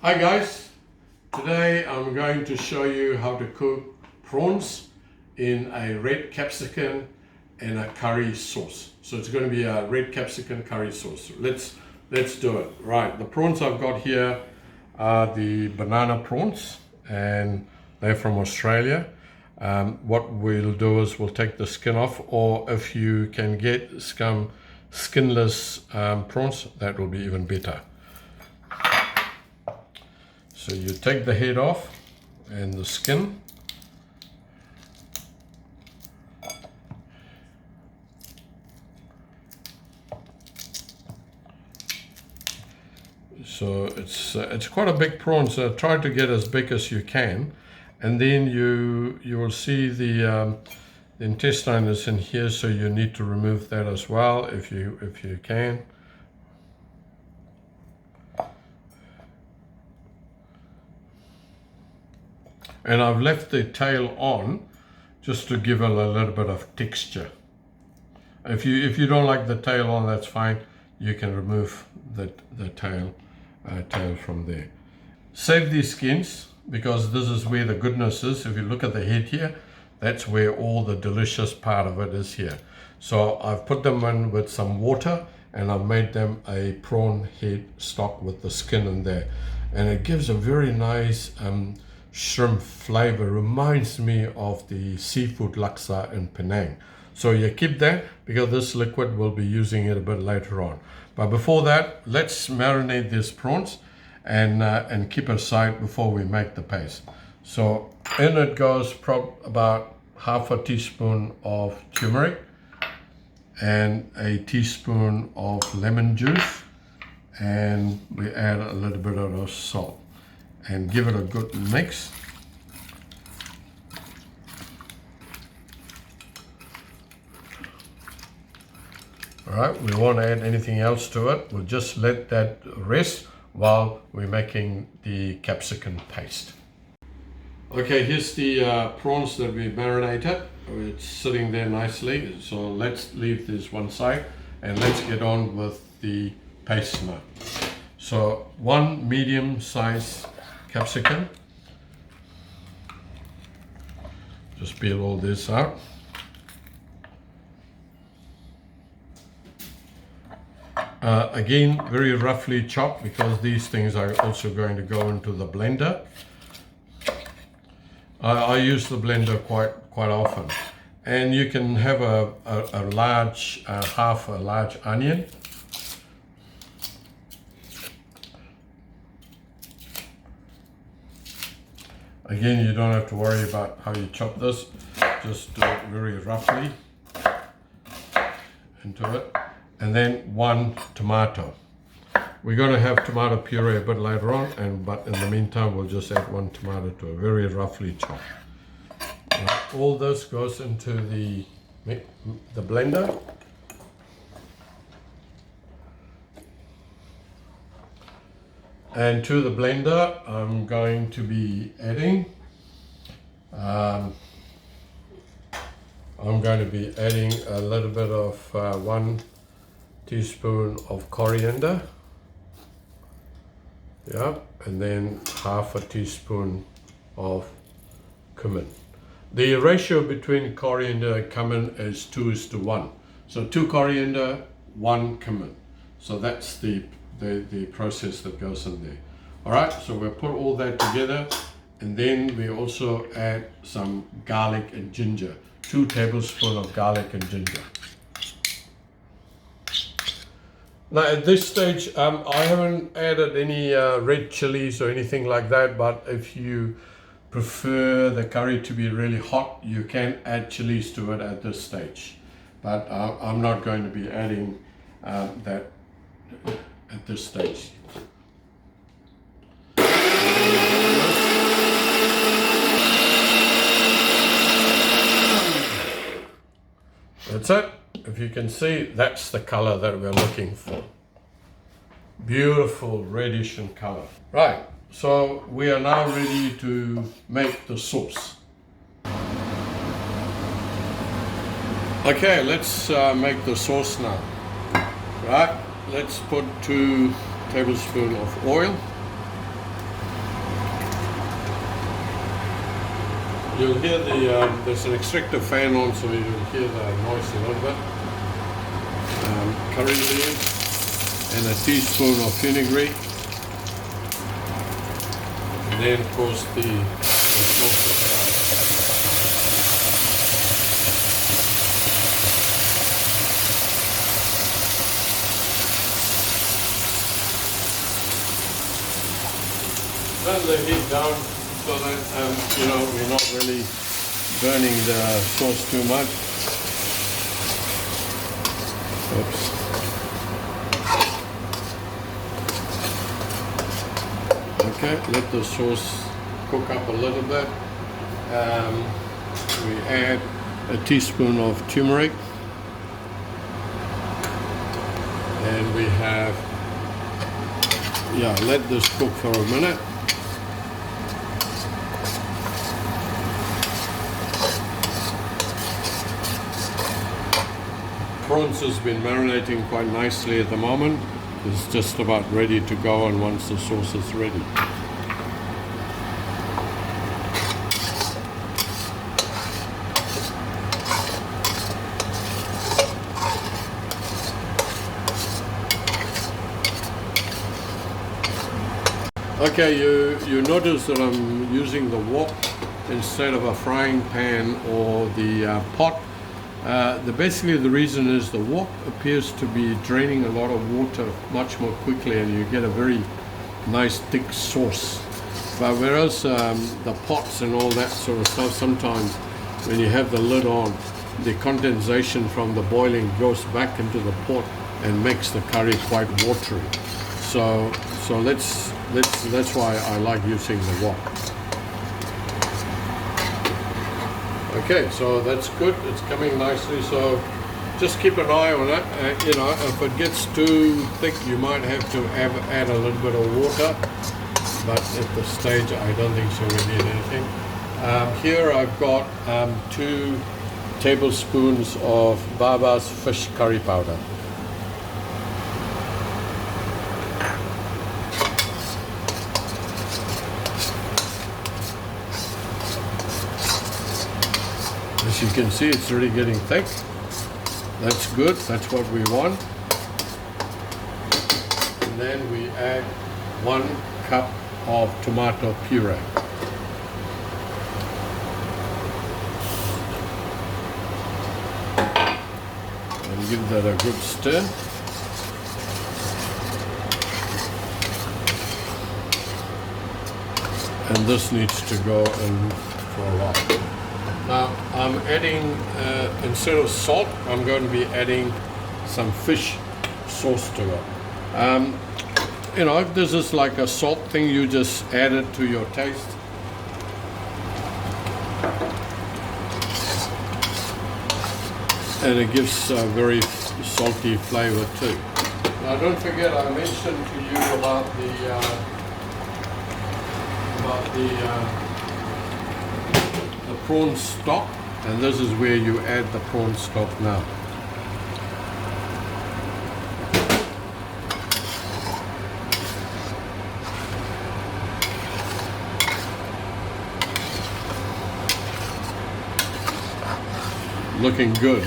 Hi guys, today I'm going to show you how to cook prawns in a red capsicum and a curry sauce. So it's going to be a red capsicum curry sauce. Let's do it. Right, the prawns I've got here are the banana prawns and they're from Australia. What we'll do is we'll take the skin off, or if you can get skinless prawns, that will be even better. So you take the head off and the skin. So it's quite a big prawn, so try to get as big as you can. And then you will see the intestine is in here, so you need to remove that as well if you can. And I've left the tail on just to give it a little bit of texture. If you don't like the tail on, that's fine. You can remove the tail from there. Save these skins because this is where the goodness is. If you look at the head here, that's where all the delicious part of it is here. So I've put them in with some water and I've made them a prawn head stock with the skin in there. And it gives a very nice shrimp flavor. Reminds me of the seafood laksa in Penang. So you keep that because this liquid will be using it a bit later on. But before that, let's marinate these prawns and keep aside before we make the paste. So in it goes about half a teaspoon of turmeric and a teaspoon of lemon juice, and we add a little bit of salt and give it a good mix. All right, we won't add anything else to it. We'll just let that rest while we're making the capsicum paste. Okay, here's the prawns that we marinated. It's sitting there nicely. So let's leave this one side and let's get on with the paste now. So one medium-sized capsicum. Just peel all this out. Again, very roughly chopped because these things are also going to go into the blender. I use the blender quite often. And you can have a large, half a large onion. Again, you don't have to worry about how you chop this. Just do it very roughly into it. And then one tomato. We're going to have tomato puree a bit later on, but in the meantime, we'll just add one tomato to it, very roughly chopped. All this goes into the blender. And to the blender, I'm going to be adding a little bit of 1 teaspoon of coriander, yeah, and then half a teaspoon of cumin. The ratio between coriander and cumin is 2:1. So 2 coriander, 1 cumin. So that's the process that goes in there. All right, so we'll put all that together, and then we also add some garlic and ginger, 2 tablespoons of garlic and ginger. Now at this stage, I haven't added any red chilies or anything like that, but if you prefer the curry to be really hot, you can add chilies to it at this stage. But I'm not going to be adding that at this stage. That's it. If you can see, that's the color that we're looking for. Beautiful reddish in color. Right, so we are now ready to make the sauce. Okay, let's make the sauce now. Right, let's put 2 tablespoons of oil. You'll hear there's an extractor fan on, so you'll hear the noise a little bit. Curry leaves and a teaspoon of fenugreek. And then, of course, the sauce itself. Turn the heat down so that you know, we're not really burning the sauce too much. Oops. Okay, let the sauce cook up a little bit. We add a teaspoon of turmeric, and we have, let this cook for a minute. Prawns has been marinating quite nicely at the moment. It's just about ready to go, and once the sauce is ready. Okay, you notice that I'm using the wok instead of a frying pan or the pot. Basically the reason is the wok appears to be draining a lot of water much more quickly, and you get a very nice thick sauce. But whereas the pots and all that sort of stuff, sometimes when you have the lid on, the condensation from the boiling goes back into the pot and makes the curry quite watery. So that's why I like using the wok. Okay, so that's good. It's coming nicely. So just keep an eye on it. You know, if it gets too thick, you might have to add a little bit of water. But at this stage, I don't think so we need anything. Here I've got 2 tablespoons of Baba's fish curry powder. As you can see, it's already getting thick. That's good, that's what we want. And then we add 1 cup of tomato puree. And give that a good stir. And this needs to go in for a while. Now I'm adding, instead of salt, I'm going to be adding some fish sauce to it. You know, if this is like a salt thing, you just add it to your taste. And it gives a very salty flavor too. Now don't forget, I mentioned to you about the prawn stock, and this is where you add the prawn stock now. Looking good.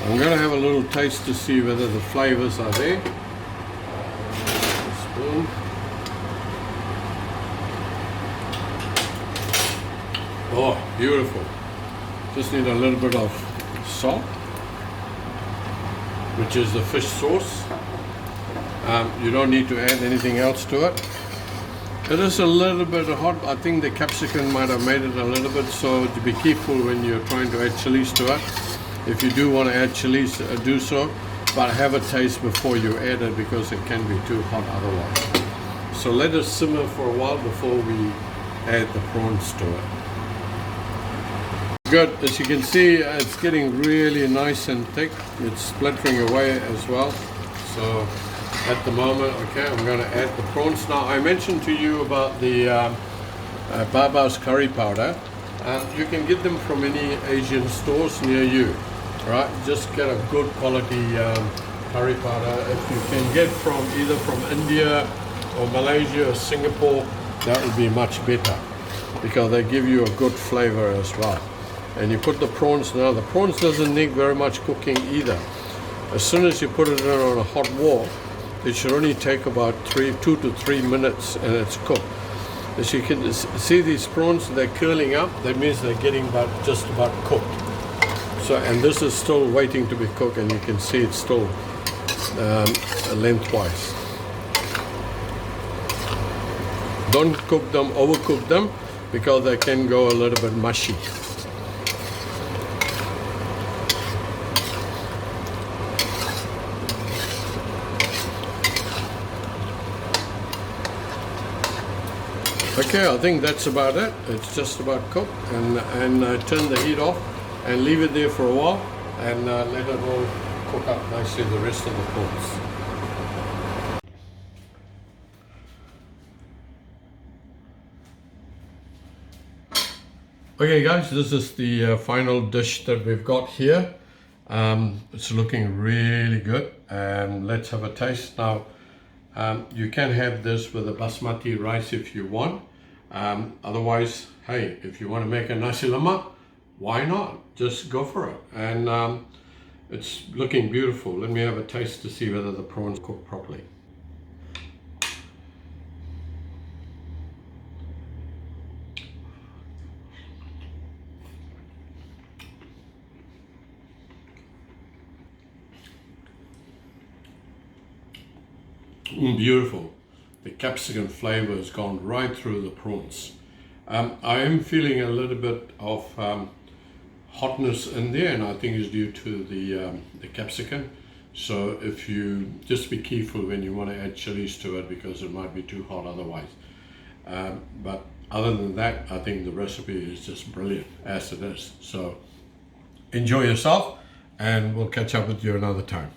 I'm going to have a little taste to see whether the flavors are there. Spoon. Oh, beautiful. Just need a little bit of salt, which is the fish sauce. You don't need to add anything else to it. It is a little bit hot. I think the capsicum might have made it a little bit, so to be careful when you're trying to add chilies to it. If you do want to add chilies, do so, but have a taste before you add it, because it can be too hot otherwise. So let it simmer for a while before we add the prawns to it. Good. As you can see, it's getting really nice and thick. It's splattering away as well. So at the moment, okay, I'm going to add the prawns. Now, I mentioned to you about the Baba's curry powder. You can get them from any Asian stores near you, right? Just get a good quality curry powder. If you can get from either from India or Malaysia or Singapore, that would be much better. because they give you a good flavor as well. And you put the prawns now. The prawns doesn't need very much cooking either. As soon as you put it in on a hot wall, it should only take about 2 to 3 minutes and it's cooked. As you can see, these prawns, they're curling up. That means they're getting just about cooked. So, and this is still waiting to be cooked, and you can see it's still lengthwise. Don't cook them, overcook them, because they can go a little bit mushy. Okay, I think that's about it. It's just about cooked, and turn the heat off and leave it there for a while, and let it all cook up nicely, the rest of the prawns. Okay guys, this is the final dish that we've got here. It's looking really good, and let's have a taste. Now, you can have this with a basmati rice if you want. Otherwise, hey, if you want to make a nasi lemak, why not? Just go for it. And it's looking beautiful. Let me have a taste to see whether the prawns cook properly. Beautiful. The capsicum flavor has gone right through the prawns. I am feeling a little bit of hotness in there, and I think it's due to the capsicum. So if you just be careful when you want to add chilies to it, because it might be too hot otherwise. But other than that, I think the recipe is just brilliant as it is. So enjoy yourself, and we'll catch up with you another time.